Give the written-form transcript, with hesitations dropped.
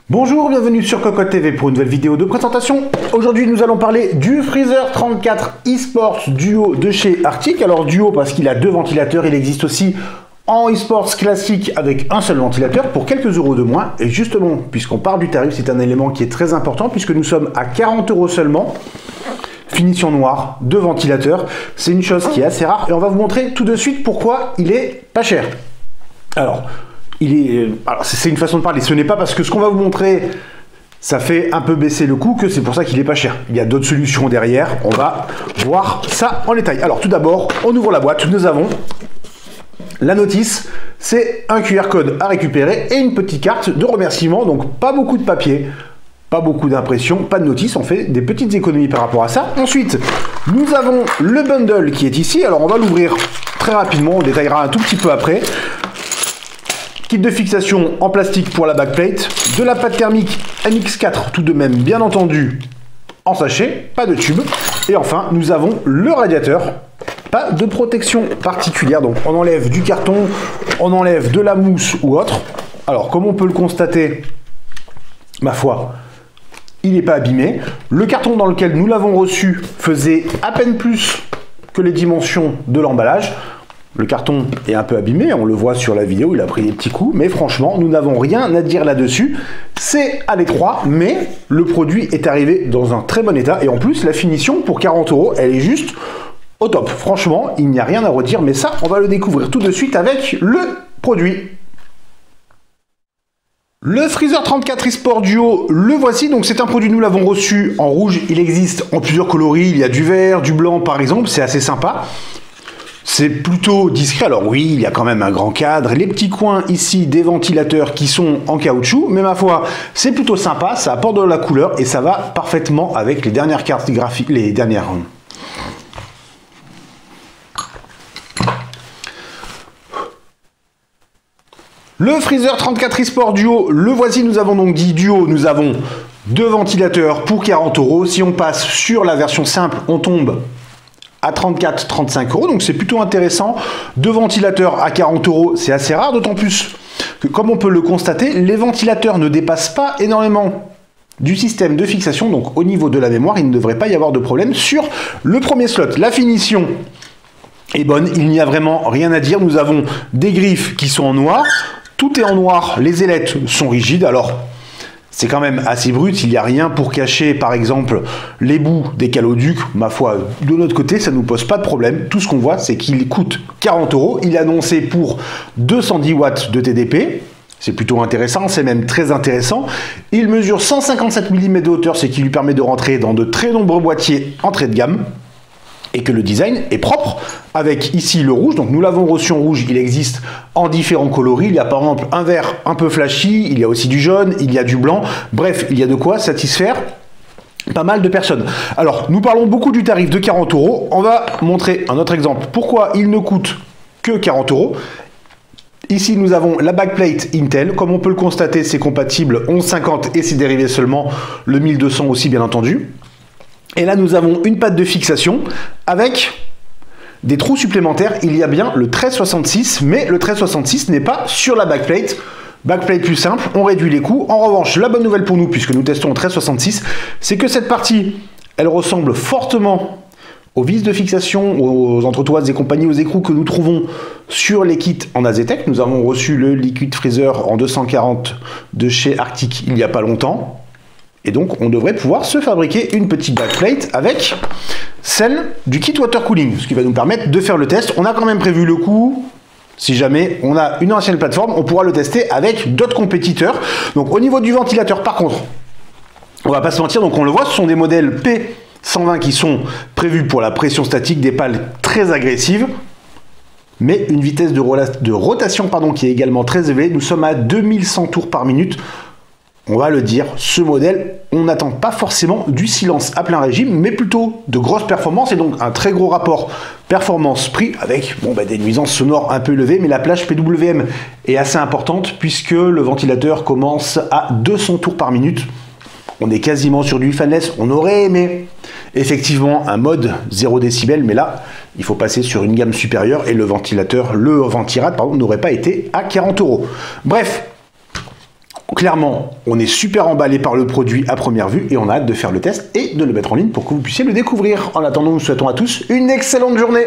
Bonjour, bienvenue sur Cocotte TV pour une nouvelle vidéo de présentation. Aujourd'hui, nous allons parler du Freezer 34 eSports Duo de chez Arctic. Alors Duo parce qu'il a deux ventilateurs, il existe aussi en eSports classique avec un seul ventilateur pour quelques euros de moins. Et justement, puisqu'on parle du tarif, c'est un élément qui est très important puisque nous sommes à 40 € seulement. Finition noire, deux ventilateurs, c'est une chose qui est assez rare et on va vous montrer tout de suite pourquoi il est pas cher. Alors c'est une façon de parler, ce n'est pas parce que ce qu'on va vous montrer ça fait un peu baisser le coût que c'est pour ça qu'il est pas cher. Il y a d'autres solutions derrière, on va voir ça en détail. Alors tout d'abord, on ouvre la boîte, nous avons la notice, c'est un QR code à récupérer et une petite carte de remerciement, donc pas beaucoup de papier, pas beaucoup d'impression, pas de notice, on fait des petites économies par rapport à ça. Ensuite, nous avons le bundle qui est ici, alors on va l'ouvrir très rapidement, on détaillera un tout petit peu après. Kit de fixation en plastique pour la backplate, de la pâte thermique MX4 tout de même bien entendu en sachet, pas de tube. Et enfin, nous avons le radiateur, pas de protection particulière, donc on enlève du carton, on enlève de la mousse ou autre. Alors comme on peut le constater, ma foi, il n'est pas abîmé. Le carton dans lequel nous l'avons reçu faisait à peine plus que les dimensions de l'emballage. Le carton est un peu abîmé, on le voit sur la vidéo, il a pris des petits coups, mais franchement, nous n'avons rien à dire là-dessus. C'est à l'étroit, mais le produit est arrivé dans un très bon état. Et en plus, la finition, pour 40 €, elle est juste au top. Franchement, il n'y a rien à redire, mais ça, on va le découvrir tout de suite avec le produit. Le Freezer 34 eSports Duo, le voici, donc c'est un produit, nous l'avons reçu en rouge, il existe en plusieurs coloris, il y a du vert, du blanc par exemple, c'est assez sympa. C'est plutôt discret, alors oui, il y a quand même un grand cadre, les petits coins ici des ventilateurs qui sont en caoutchouc, mais ma foi, c'est plutôt sympa, ça apporte de la couleur et ça va parfaitement avec les dernières cartes graphiques, les dernières... Le Freezer 34 eSports Duo, le voici, nous avons donc dit Duo, nous avons deux ventilateurs pour 40 €. Si on passe sur la version simple, on tombe à 34-35 €, donc c'est plutôt intéressant. Deux ventilateurs à 40 €, c'est assez rare, d'autant plus que comme on peut le constater, les ventilateurs ne dépassent pas énormément du système de fixation, donc au niveau de la mémoire, il ne devrait pas y avoir de problème sur le premier slot. La finition est bonne, il n'y a vraiment rien à dire, nous avons des griffes qui sont en noir, tout est en noir, les ailettes sont rigides, alors c'est quand même assez brut, il n'y a rien pour cacher par exemple les bouts des caloducs, ma foi, de notre côté ça ne nous pose pas de problème, tout ce qu'on voit c'est qu'il coûte 40 €, il est annoncé pour 210 watts de TDP, c'est plutôt intéressant, c'est même très intéressant, il mesure 157 mm de hauteur, ce qui lui permet de rentrer dans de très nombreux boîtiers entrée de gamme, et que le design est propre, avec ici le rouge, donc nous l'avons reçu en rouge, il existe en différents coloris, il y a par exemple un vert un peu flashy, il y a aussi du jaune, il y a du blanc, bref, il y a de quoi satisfaire pas mal de personnes. Alors, nous parlons beaucoup du tarif de 40 €, on va montrer un autre exemple, pourquoi il ne coûte que 40 €. Ici, nous avons la backplate Intel, comme on peut le constater, c'est compatible 1150 et ses dérivés seulement, le 1200 aussi bien entendu. Et là, nous avons une patte de fixation avec des trous supplémentaires. Il y a bien le 1366, mais le 1366 n'est pas sur la backplate. Backplate plus simple, on réduit les coûts. En revanche, la bonne nouvelle pour nous, puisque nous testons le 1366, c'est que cette partie, elle ressemble fortement aux vis de fixation, aux entretoises et compagnie, aux écrous que nous trouvons sur les kits en Azetec. Nous avons reçu le Liquid Freezer en 240 de chez Arctic il n'y a pas longtemps. Et donc, on devrait pouvoir se fabriquer une petite backplate avec celle du kit water cooling, ce qui va nous permettre de faire le test. On a quand même prévu le coup. Si jamais on a une ancienne plateforme, on pourra le tester avec d'autres compétiteurs. Donc, au niveau du ventilateur, par contre, on va pas se mentir, donc on le voit, ce sont des modèles P120 qui sont prévus pour la pression statique, des pales très agressives, mais une vitesse de rotation qui est également très élevée. Nous sommes à 2100 tours par minute. On va le dire, ce modèle, on n'attend pas forcément du silence à plein régime, mais plutôt de grosses performances et donc un très gros rapport performance-prix avec des nuisances sonores un peu élevées, mais la plage PWM est assez importante puisque le ventilateur commence à 200 tours par minute. On est quasiment sur du fanless, on aurait aimé effectivement un mode 0 décibel, mais là, il faut passer sur une gamme supérieure et le ventirad n'aurait pas été à 40 €. Bref, Clairement, on est super emballé par le produit à première vue et on a hâte de faire le test et de le mettre en ligne pour que vous puissiez le découvrir. En attendant, nous souhaitons à tous une excellente journée.